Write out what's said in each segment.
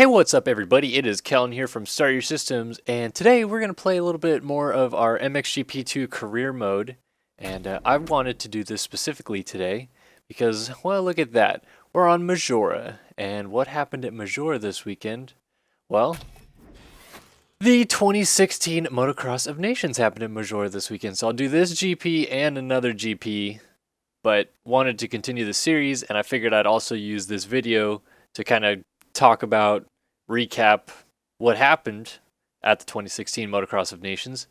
Hey, what's up everybody? It is Kellen here from Start Your Systems, and today we're going to play a little bit more of our MXGP2 career mode. And I wanted to do this specifically today because, well, look at that. We're on Maggiora, and what happened at Maggiora this weekend? Well, the 2016 Motocross of Nations happened at Maggiora this weekend, so I'll do this GP and another GP, but wanted to continue the series, and I figured I'd also use this video to kind of talk about, recap what happened at the 2016 Motocross of Nations.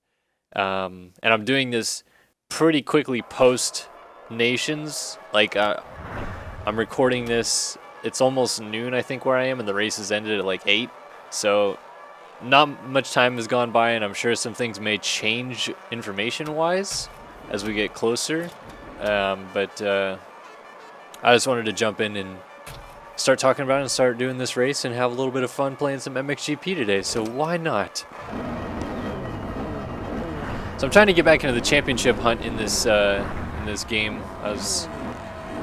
And I'm doing this pretty quickly post Nations. Like, I'm recording this, it's almost noon, I think, where I am, and the races ended at like 8. So not much time has gone by, and I'm sure some things may change information-wise as we get closer. But I just wanted to jump in and start talking about it and start doing this race and have a little bit of fun playing some MXGP today, so why not? So I'm trying to get back into the championship hunt in this game. I was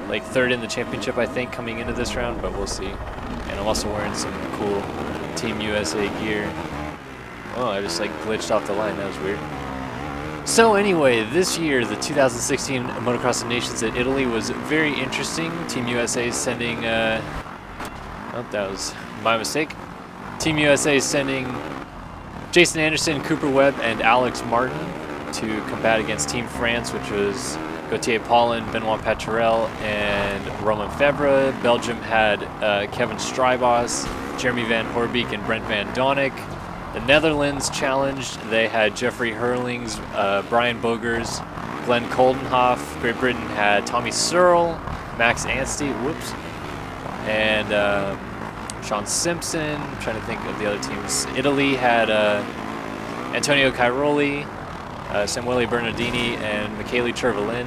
like 3rd in the championship, I think, coming into this round, but we'll see. And I'm also wearing some cool Team USA gear. Oh, I just like glitched off the line, that was weird. So anyway, this year, the 2016 Motocross of Nations at Italy was very interesting. Team USA sending, oh, that was my mistake. Team USA sending Jason Anderson, Cooper Webb, and Alex Martin to combat against Team France, which was Gauthier Paulin, Benoit Paturel, and Romain Febvre. Belgium had Kevin Strybos, Jeremy Van Horbeek, and Brent Van Donik. The Netherlands challenged. They had Jeffrey Hurlings, Brian Bogers, Glenn Coldenhoff. Great Britain had Tommy Searle, Max Anstey, whoops, and Sean Simpson. I'm trying to think of the other teams. Italy had Antonio Cairoli, Samuele Bernardini, and Michele Cervelin.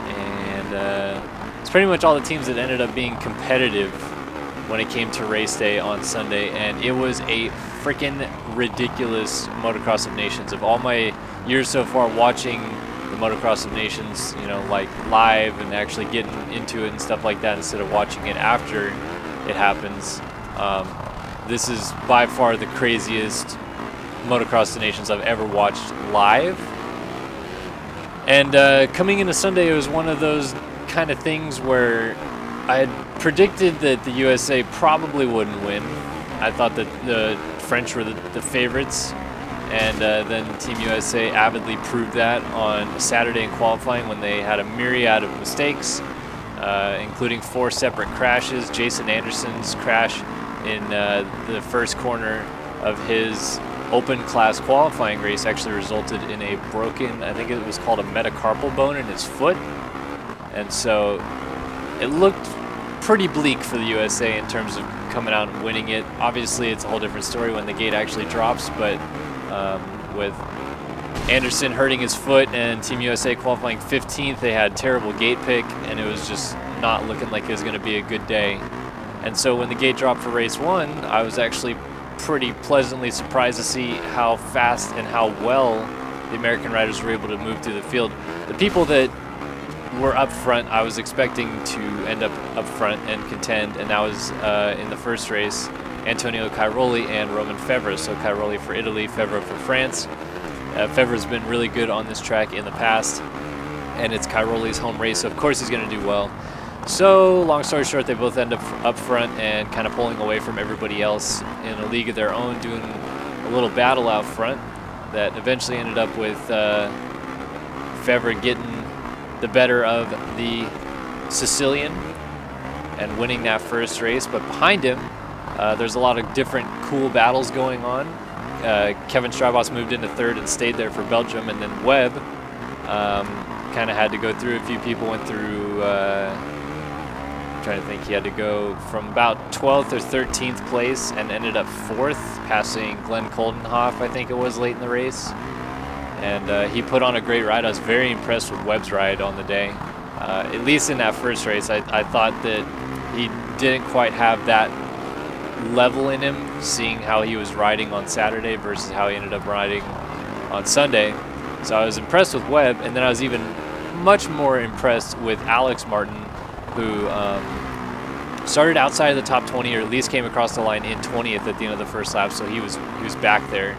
And it's pretty much all the teams that ended up being competitive when it came to race day on Sunday, and it was a freaking ridiculous Motocross of Nations. Of all my years so far watching the Motocross of Nations, you know, like live and actually getting into it and stuff like that instead of watching it after it happens, this is by far the craziest Motocross of Nations I've ever watched live. And coming into Sunday, it was one of those kind of things where I had predicted that the USA probably wouldn't win. I thought that the French were the favorites, and then Team USA avidly proved that on Saturday in qualifying when they had a myriad of mistakes, including 4 separate crashes. Jason Anderson's crash in the first corner of his open class qualifying race actually resulted in a broken, I think it was called a metacarpal bone in his foot, and so it looked pretty bleak for the USA in terms of coming out and winning it. Obviously, it's a whole different story when the gate actually drops, but with Anderson hurting his foot and Team USA qualifying 15th, they had terrible gate pick, and it was just not looking like it was going to be a good day. And so when the gate dropped for race 1, I was actually pretty pleasantly surprised to see how fast and how well the American riders were able to move through the field. The people that were up front, I was expecting to end up front and contend, and that was in the first race, Antonio Cairoli and Romain Febvre. So Cairoli for Italy, Febvre for France. Febvre's been really good on this track in the past, and it's Cairoli's home race, so of course he's going to do well. So long story short, they both end up front and kind of pulling away from everybody else in a league of their own, doing a little battle out front that eventually ended up with Febvre getting the better of the Sicilian and winning that first race. But behind him, there's a lot of different cool battles going on. Kevin Strybos moved into 3rd and stayed there for Belgium, and then Webb kind of had to go through a few people, went through, I'm trying to think, he had to go from about 12th or 13th place and ended up 4th, passing Glenn Coldenhoff, I think it was, late in the race. And he put on a great ride. I was very impressed with Webb's ride on the day. At least in that first race, I thought that he didn't quite have that level in him, seeing how he was riding on Saturday versus how he ended up riding on Sunday. So I was impressed with Webb, and then I was even much more impressed with Alex Martin, who Started outside of the top 20, or at least came across the line in 20th at the end of the first lap, so he was back there.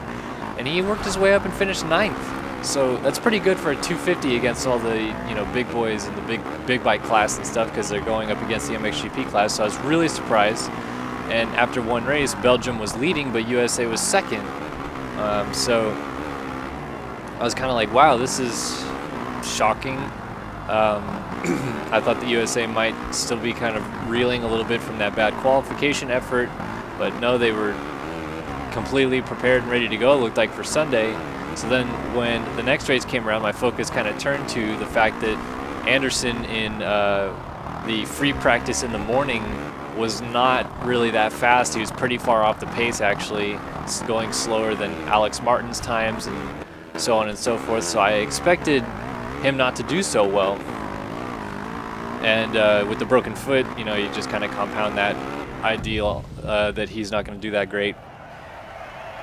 And he worked his way up and finished 9th. So that's pretty good for a 250 against all the, you know, big boys in the big bike class and stuff, because they're going up against the MXGP class. So I was really surprised. And after one race, Belgium was leading, but USA was second. So I was kind of like, wow, this is shocking. I thought the USA might still be kind of reeling a little bit from that bad qualification effort, but no, they were completely prepared and ready to go, it looked like, for Sunday. So then when the next race came around, my focus kind of turned to the fact that Anderson in the free practice in the morning was not really that fast. He was pretty far off the pace, actually, going slower than Alex Martin's times and so on and so forth. So I expected him not to do so well. And with the broken foot, you know, you just kind of compound that ideal that he's not going to do that great.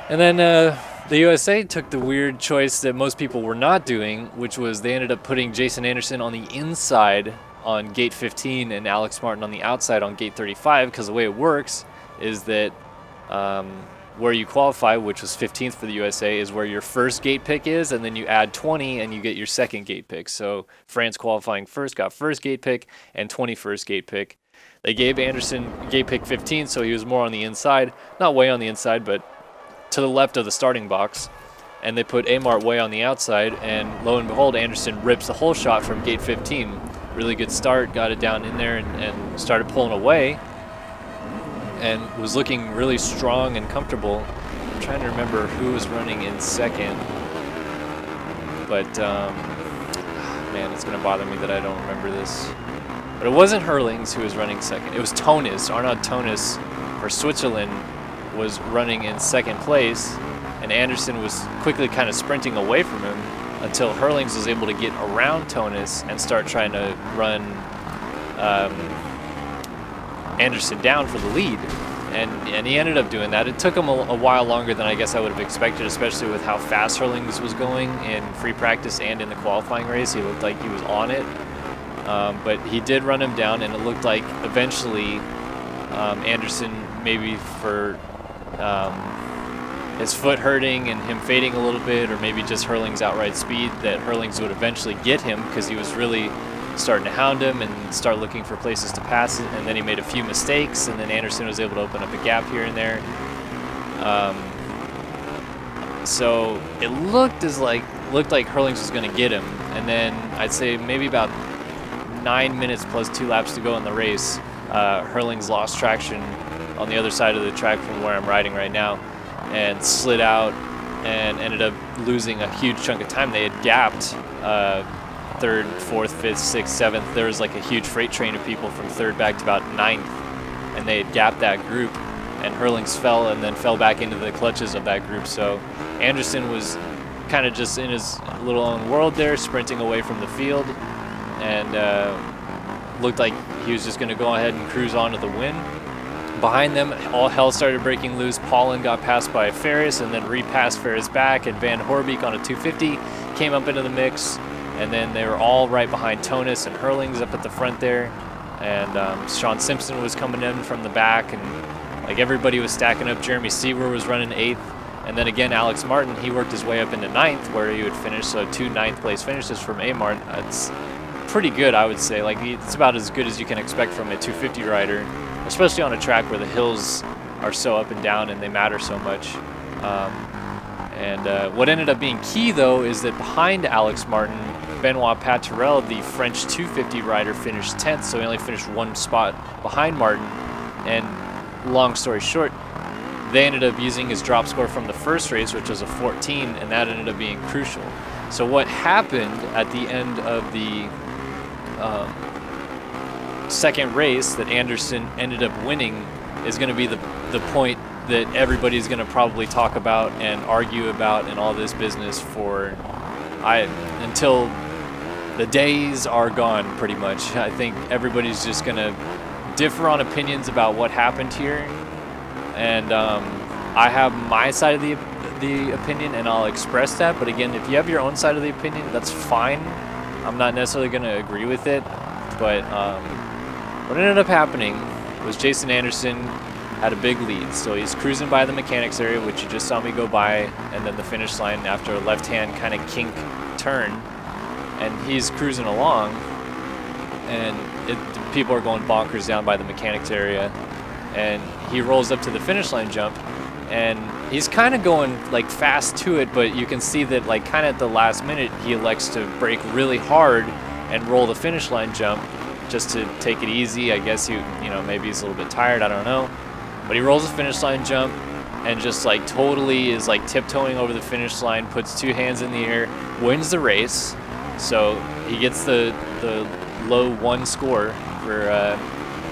And then the USA took the weird choice that most people were not doing, which was they ended up putting Jason Anderson on the inside on gate 15 and Alex Martin on the outside on gate 35, because the way it works is that where you qualify, which was 15th for the USA, is where your first gate pick is, and then you add 20 and you get your second gate pick. So France qualifying first got first gate pick and 21st gate pick. They gave Anderson gate pick 15, so he was more on the inside, not way on the inside, but to the left of the starting box. And they put Amart way on the outside, and lo and behold, Anderson rips the whole shot from gate 15. Really good start, got it down in there and started pulling away, and was looking really strong and comfortable. I'm trying to remember who was running in second, but man, it's gonna bother me that I don't remember this. But it wasn't Hurlings who was running second. It was Tonis. Arnaud Tonis for Switzerland was running in second place, and Anderson was quickly kind of sprinting away from him until Hurlings was able to get around Tonis and start trying to run Anderson down for the lead. And he ended up doing that. It took him a while longer than I guess I would have expected, especially with how fast Hurlings was going in free practice and in the qualifying race. He looked like he was on it. But he did run him down, and it looked like eventually Anderson, maybe for his foot hurting and him fading a little bit, or maybe just Hurlings' outright speed, that Hurlings would eventually get him, because he was really starting to hound him and start looking for places to pass it. And then he made a few mistakes, and then Anderson was able to open up a gap here and there. So it looked like Hurlings was going to get him, and then I'd say maybe about 9 minutes plus 2 laps to go in the race, Hurlings lost traction on the other side of the track from where I'm riding right now, and slid out and ended up losing a huge chunk of time. They had gapped 3rd, 4th, 5th, 6th, 7th. There was like a huge freight train of people from 3rd back to about 9th, and they had gapped that group, and Hurlings fell and then fell back into the clutches of that group. So Anderson was kind of just in his little own world there, sprinting away from the field, and looked like he was just going to go ahead and cruise on to the win. Behind them, all hell started breaking loose. Paulin got passed by Ferris and then repassed Ferris back, and Van Horbeek on a 250 came up into the mix, and then they were all right behind Tonis and Hurlings up at the front there, and Sean Simpson was coming in from the back, and like everybody was stacking up. Jeremy Seaver was running 8th, and then again Alex Martin, he worked his way up into 9th where he would finish, so 2 9th place finishes from Amart. It's pretty good, I would say. Like, it's about as good as you can expect from a 250 rider, especially on a track where the hills are so up and down and they matter so much. What ended up being key, though, is that behind Alex Martin, Benoit Paturel, the French 250 rider, finished 10th, so he only finished 1 spot behind Martin. And long story short, they ended up using his drop score from the first race, which was a 14, and that ended up being crucial. So what happened at the end of the second race that Anderson ended up winning is going to be the point that everybody's going to probably talk about and argue about and all this business for until the days are gone, pretty much. I think everybody's just going to differ on opinions about what happened here, and I have my side of the opinion, and I'll express that. But again, if you have your own side of the opinion, that's fine. I'm not necessarily going to agree with it, but what ended up happening was Jason Anderson had a big lead. So he's cruising by the mechanics area, which you just saw me go by, and then the finish line after a left-hand kind of kink turn. And he's cruising along, and people are going bonkers down by the mechanics area. And he rolls up to the finish line jump, and he's kind of going like fast to it, but you can see that like kind of at the last minute he elects to brake really hard and roll the finish line jump just to take it easy. I guess you know, maybe he's a little bit tired, I don't know. But he rolls the finish line jump and just like totally is like tiptoeing over the finish line, puts 2 hands in the air, wins the race. So he gets the low 1 score for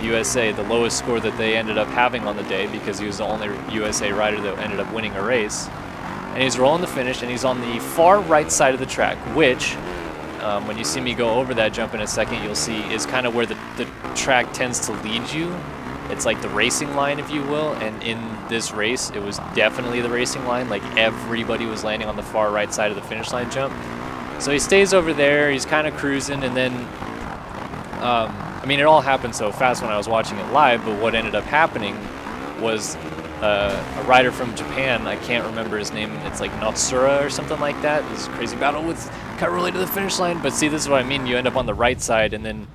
USA, the lowest score that they ended up having on the day, because he was the only USA rider that ended up winning a race. And he's rolling the finish, and he's on the far right side of the track, which when you see me go over that jump in a second, you'll see is kind of where the track tends to lead you. It's like the racing line, if you will, and in this race, it was definitely the racing line. Like everybody was landing on the far right side of the finish line jump. So he stays over there, he's kind of cruising, and then, I mean, it all happened so fast when I was watching it live, but what ended up happening was a rider from Japan, I can't remember his name, it's like Natsura or something like that. This is a crazy battle with kind of related to the finish line, but see, this is what I mean, you end up on the right side, and then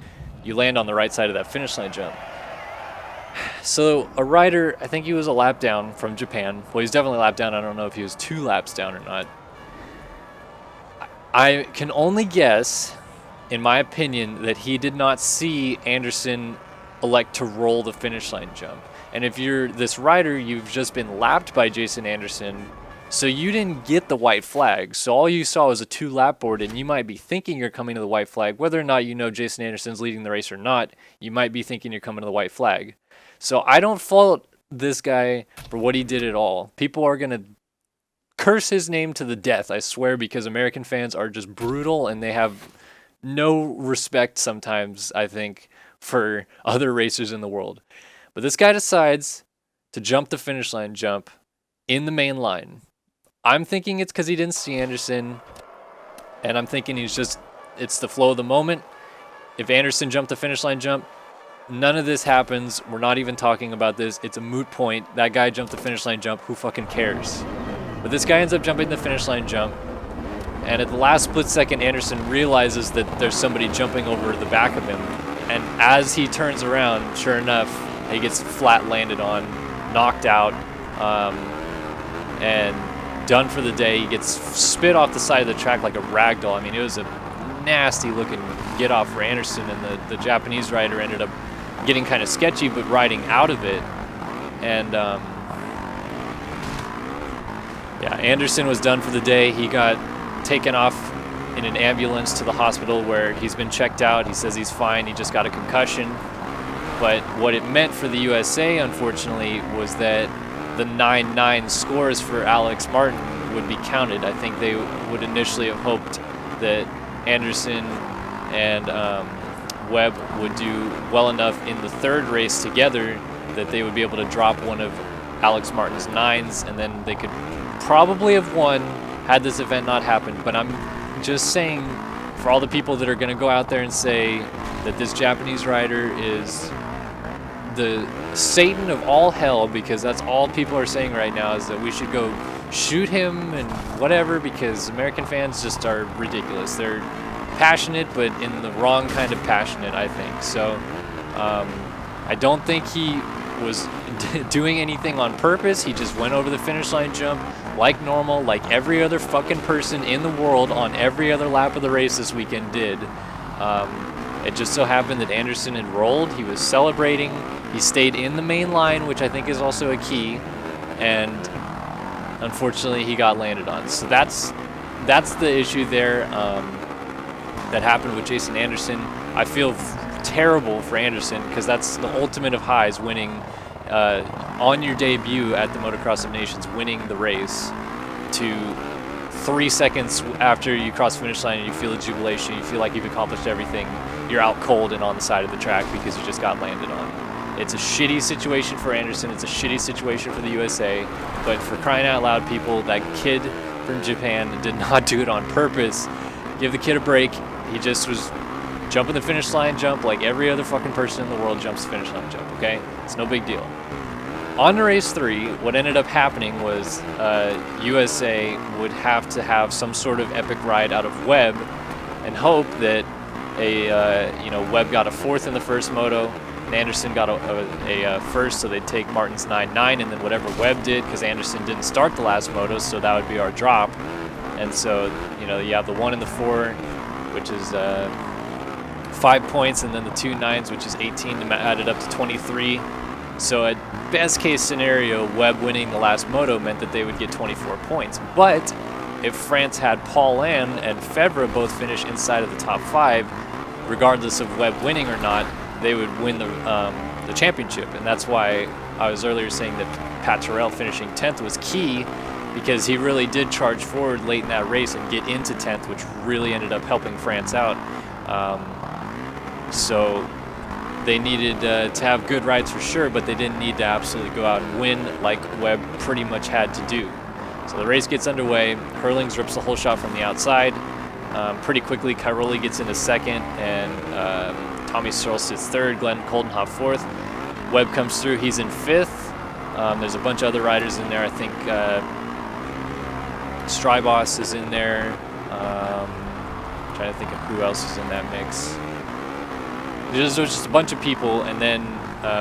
you land on the right side of that finish line jump. So a rider, I think he was a lap down from Japan. Well, he's definitely a lap down. I don't know if he was 2 laps down or not. I can only guess, in my opinion, that he did not see Anderson elect to roll the finish line jump. And if you're this rider, you've just been lapped by Jason Anderson, so you didn't get the white flag. So all you saw was a 2 lap board, and you might be thinking you're coming to the white flag. Whether or not you know Jason Anderson's leading the race or not, you might be thinking you're coming to the white flag. So I don't fault this guy for what he did at all. People are going to curse his name to the death, I swear, because American fans are just brutal, and they have no respect sometimes, I think, for other racers in the world. But this guy decides to jump the finish line jump in the main line. I'm thinking it's because he didn't see Anderson, and I'm thinking it's the flow of the moment. If Anderson jumped the finish line jump, none of this happens. We're not even talking about this. It's a moot point. That guy jumped the finish line jump. Who fucking cares? But this guy ends up jumping the finish line jump, and at the last split second, Anderson realizes that there's somebody jumping over the back of him, and as he turns around, sure enough, he gets flat landed on, knocked out, and done for the day. He gets spit off the side of the track like a rag doll. I mean, it was a nasty looking get off for Anderson, and the Japanese rider ended up getting kind of sketchy but riding out of it. And yeah, Anderson was done for the day. He got taken off in an ambulance to the hospital where he's been checked out. He says he's fine, he just got a concussion. But what it meant for the USA, unfortunately, was that the 9-9 scores for Alex Martin would be counted. I think they would initially have hoped that Anderson and Webb would do well enough in the 3rd race together that they would be able to drop one of Alex Martin's 9s, and then they could probably have won had this event not happened. But I'm just saying, for all the people that are going to go out there and say that this Japanese rider is the Satan of all hell, because that's all people are saying right now, is that we should go shoot him and whatever, because American fans just are ridiculous. They're passionate, but in the wrong kind of passionate, I think. So I don't think he was doing anything on purpose. He just went over the finish line jump like normal, like every other fucking person in the world on every other lap of the race this weekend did. It just so happened that Anderson had rolled. He was celebrating. He stayed in the main line, which I think is also a key. And unfortunately, he got landed on. So that's the issue there that happened with Jason Anderson. I feel terrible for Anderson, because that's the ultimate of highs, winning on your debut at the Motocross of Nations, winning the race to 3 seconds after you cross the finish line and you feel the jubilation, you feel like you've accomplished everything, you're out cold and on the side of the track because you just got landed on. It's a shitty situation for Anderson, it's a shitty situation for the USA, but for crying out loud, people, that kid from Japan did not do it on purpose. Give the kid a break. He just was Jumping the finish line jump like every other fucking person in the world jumps the finish line jump, okay? It's no big deal. On race 3, what ended up happening was USA would have to have some sort of epic ride out of Webb and hope that Webb got a 4th in the first moto, and Anderson got a first, so they'd take Martin's 9.9, and then whatever Webb did, because Anderson didn't start the last moto, so that would be our drop. And so, you have the 1 and the 4, which is 5 points, and then the 2 9s, which is 18, added up to 23. So at best case scenario, Webb winning the last moto meant that they would get 24 points. But if France had Paulin and Febvre both finish inside of the top 5, regardless of Webb winning or not, they would win the championship. And that's why I was earlier saying that Pat Terrell finishing 10th was key, because he really did charge forward late in that race and get into 10th, which really ended up helping France out. So they needed to have good rides for sure, but they didn't need to absolutely go out and win like Webb pretty much had to do. So the race gets underway. Herlings rips the whole shot from the outside. Pretty quickly, Cairoli gets into 2nd, and Tommy Searle sits 3rd, Glenn Coldenhoff 4th. Webb comes through, he's in 5th. There's a bunch of other riders in there. I think Strybos is in there. Trying to think of who else is in that mix. There's just a bunch of people, and then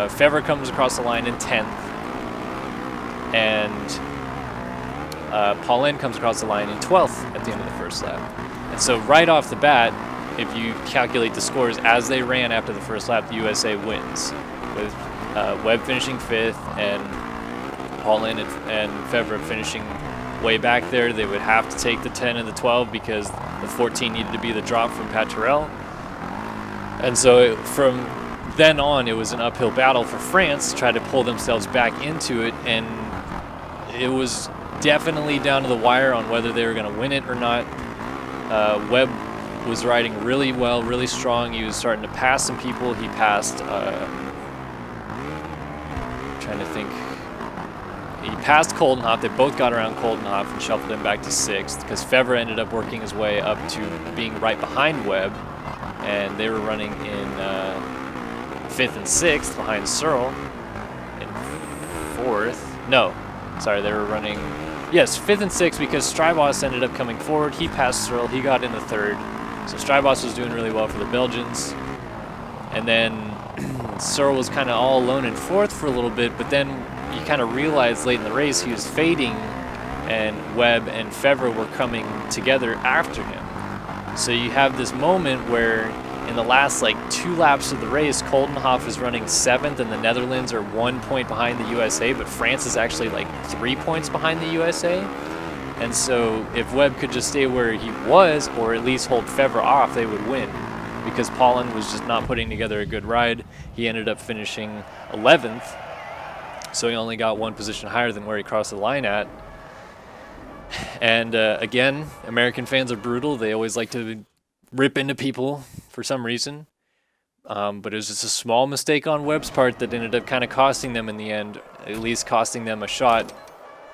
Febvre comes across the line in 10th, and Paulin comes across the line in 12th at the end of the first lap. And so right off the bat, if you calculate the scores as they ran after the first lap, the USA wins, with Webb finishing 5th and Paulin and Febvre finishing way back there. They would have to take the 10 and the 12 because the 14 needed to be the drop from Pat Terrell. And so from then on, it was an uphill battle for France to try to pull themselves back into it, and it was definitely down to the wire on whether they were going to win it or not. Webb was riding really well, really strong. He was starting to pass some people. He passed, trying to think, he passed Coldenhoff. They both got around Coldenhoff and shuffled him back to 6th, because Febvre ended up working his way up to being right behind Webb. And they were running in 5th and 6th behind Searle. In 4th. No, sorry, they were running, yes, 5th and 6th, because Strybos ended up coming forward. He passed Searle. He got in the 3rd. So Strybos was doing really well for the Belgians. And then Searle was kind of all alone in 4th for a little bit, but then you kind of realized late in the race he was fading, and Webb and Febvre were coming together after him. So you have this moment where in the last 2 laps of the race, Coldenhoff is running 7th and the Netherlands are 1 point behind the USA, but France is actually 3 points behind the USA. And so if Webb could just stay where he was, or at least hold Febvre off, they would win, because Paulin was just not putting together a good ride. He ended up finishing 11th, so he only got 1 position higher than where he crossed the line at. And again, American fans are brutal. They always like to rip into people for some reason. But it was just a small mistake on Webb's part that ended up kind of costing them in the end, at least costing them a shot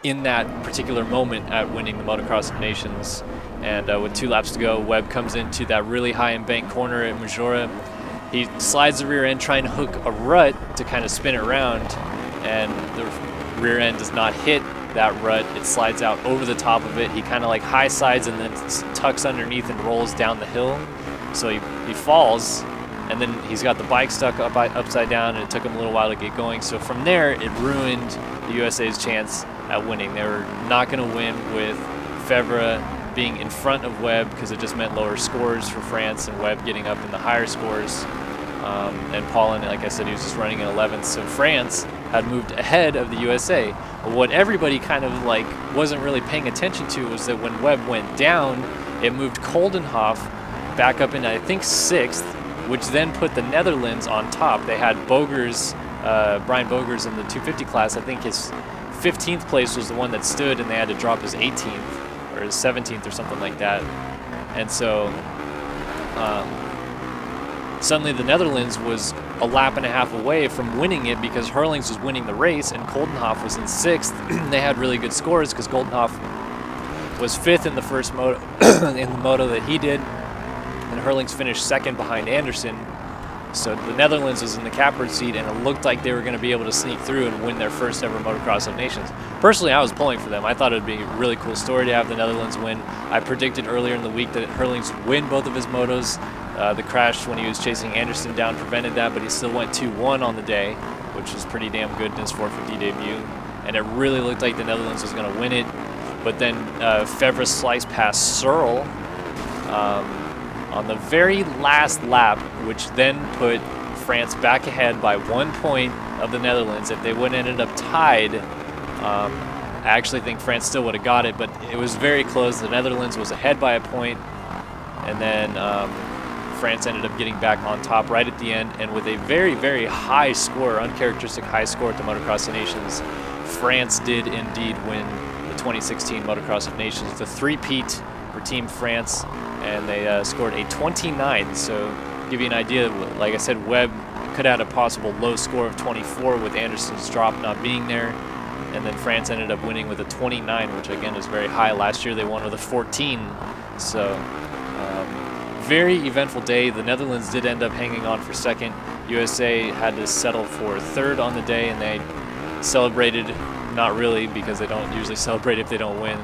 in that particular moment at winning the Motocross of Nations. And with 2 laps to go, Webb comes into that really high embanked corner at Maggiora. He slides the rear end trying to hook a rut to kind of spin it around, and the rear end does not hit that rut. It slides out over the top of it. He kind of high sides and then tucks underneath and rolls down the hill. So he falls, and then he's got the bike stuck upside down, and it took him a little while to get going. So from there, it ruined the USA's chance at winning. They were not going to win with Febvre being in front of Webb, because it just meant lower scores for France, and Webb getting up in the higher scores. And Paulin, like I said, he was just running in 11th. So France had moved ahead of the USA. But what everybody kind of wasn't really paying attention to was that when Webb went down, it moved Coldenhoff back up in, I think, 6th, which then put the Netherlands on top. They had Bogers, Brian Bogers in the 250 class. I think his 15th place was the one that stood, and they had to drop his 18th or his 17th or something like that. And so suddenly the Netherlands was a lap and a half away from winning it, because Herlings was winning the race and Coldenhoff was in 6th. They had really good scores because Coldenhoff was 5th in the first moto in the moto that he did, and Hurlings finished second behind Anderson. So the Netherlands was in the catbird seat, and it looked like they were going to be able to sneak through and win their first ever Motocross of Nations. Personally, I was pulling for them. I thought it would be a really cool story to have the Netherlands win. I predicted earlier in the week that Hurlings would win both of his motos. The crash when he was chasing Anderson down prevented that, but he still went 2-1 on the day, which is pretty damn good in his 450 debut. And it really looked like the Netherlands was going to win it. But then Febvre sliced past Searle on the very last lap, which then put France back ahead by 1 point of the Netherlands. If they would have ended up tied, I actually think France still would have got it, but it was very close. The Netherlands was ahead by a point, and then France ended up getting back on top right at the end, and with a very, very high score, uncharacteristic high score at the Motocross of Nations, France did indeed win the 2016 Motocross of Nations. The three-peat for Team France, and they scored a 29. So to give you an idea, like I said, Webb could have had a possible low score of 24 with Anderson's drop not being there, and then France ended up winning with a 29, which again is very high. Last year they won with a 14. So very eventful day. The Netherlands did end up hanging on for second. USA had to settle for third on the day, and they celebrated, not really, because they don't usually celebrate if they don't win.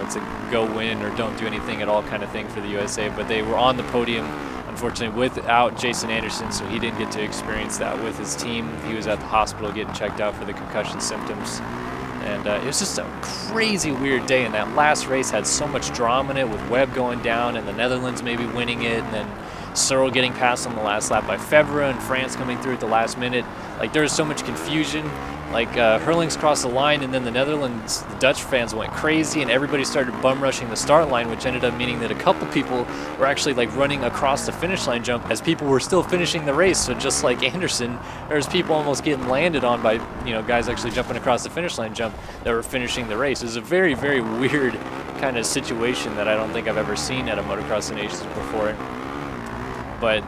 It's a go win or don't do anything at all kind of thing for the USA, but they were on the podium, unfortunately, without Jason Anderson, so he didn't get to experience that with his team. He was at the hospital getting checked out for the concussion symptoms. And it was just a crazy weird day, and that last race had so much drama in it, with Webb going down and the Netherlands maybe winning it, and then Searle getting passed on the last lap by Febvre, and France coming through at the last minute. Like, there was so much confusion. Like, Hurlings crossed the line, and then the Netherlands, the Dutch fans went crazy, and everybody started bum rushing the start line, which ended up meaning that a couple people were actually like running across the finish line jump as people were still finishing the race. So just like Anderson, there's people almost getting landed on by, you know, guys actually jumping across the finish line jump that were finishing the race. It was a very, very weird kind of situation that I don't think I've ever seen at a Motocross of Nations before. But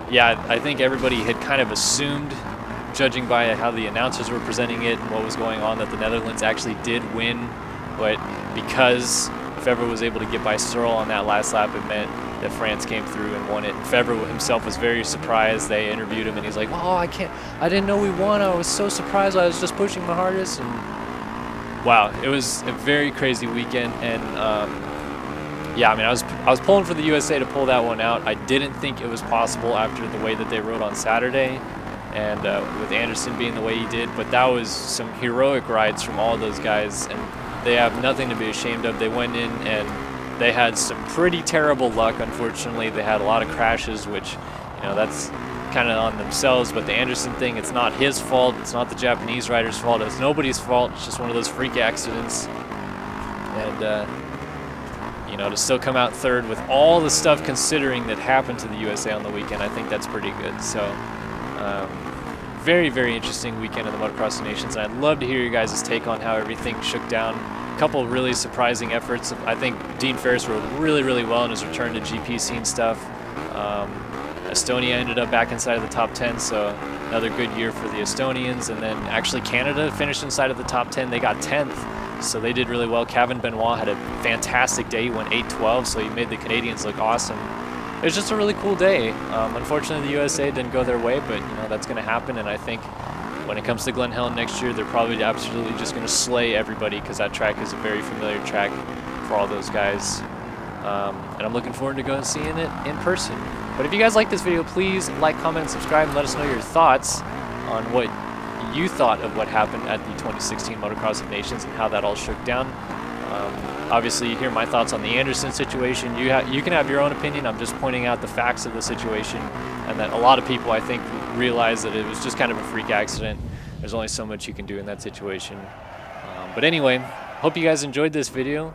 yeah, I think everybody had kind of assumed, judging by how the announcers were presenting it and what was going on, that the Netherlands actually did win. But because Febvre was able to get by Searle on that last lap, it meant that France came through and won it. And Febvre himself was very surprised. They interviewed him, and he's like, "Oh, I didn't know we won. I was so surprised. I was just pushing my hardest." And wow, it was a very crazy weekend. And yeah, I mean, I was pulling for the USA to pull that one out. I didn't think it was possible after the way that they rode on Saturday, and with Anderson being the way he did. But that was some heroic rides from all those guys, and they have nothing to be ashamed of. They went in and they had some pretty terrible luck, unfortunately. They had a lot of crashes, which, you know, that's kind of on themselves. But the Anderson thing, it's not his fault. It's not the Japanese rider's fault. It's nobody's fault. It's just one of those freak accidents. And you know, to still come out third with all the stuff considering that happened to the USA on the weekend, I think that's pretty good. So very, very interesting weekend of the Motocross of Nations, and I'd love to hear you guys' take on how everything shook down. A couple of really surprising efforts. I think Dean Ferris rode really, really well in his return to GP scene stuff. Estonia ended up back inside of the top 10, so another good year for the Estonians. And then actually Canada finished inside of the top 10. They got 10th, so they did really well. Kevin Benoit had a fantastic day. He went 8-12, so he made the Canadians look awesome. It was just a really cool day. Unfortunately, the USA didn't go their way, but you know, that's going to happen. And I think when it comes to Glen Helen next year, they're probably absolutely just going to slay everybody, because that track is a very familiar track for all those guys. And I'm looking forward to going and seeing it in person. But if you guys like this video, please like, comment, and subscribe, and let us know your thoughts on what you thought of what happened at the 2016 Motocross of Nations and how that all shook down. Obviously, you hear my thoughts on the Anderson situation. You can have your own opinion. I'm just pointing out the facts of the situation, and that a lot of people, I think, realize that it was just kind of a freak accident. There's only so much you can do in that situation. But anyway, hope you guys enjoyed this video,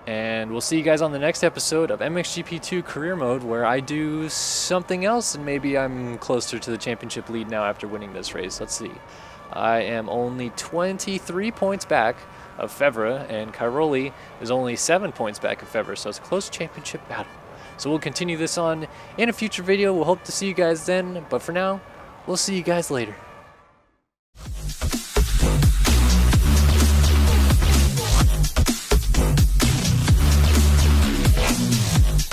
and we'll see you guys on the next episode of MXGP2 Career Mode, where I do something else, and maybe I'm closer to the championship lead now after winning this race. Let's see. I am only 23 points back of Febvre, and Cairoli is only 7 points back of Febvre, so it's a close championship battle. So we'll continue this on in a future video. We'll hope to see you guys then, but for now, we'll see you guys later.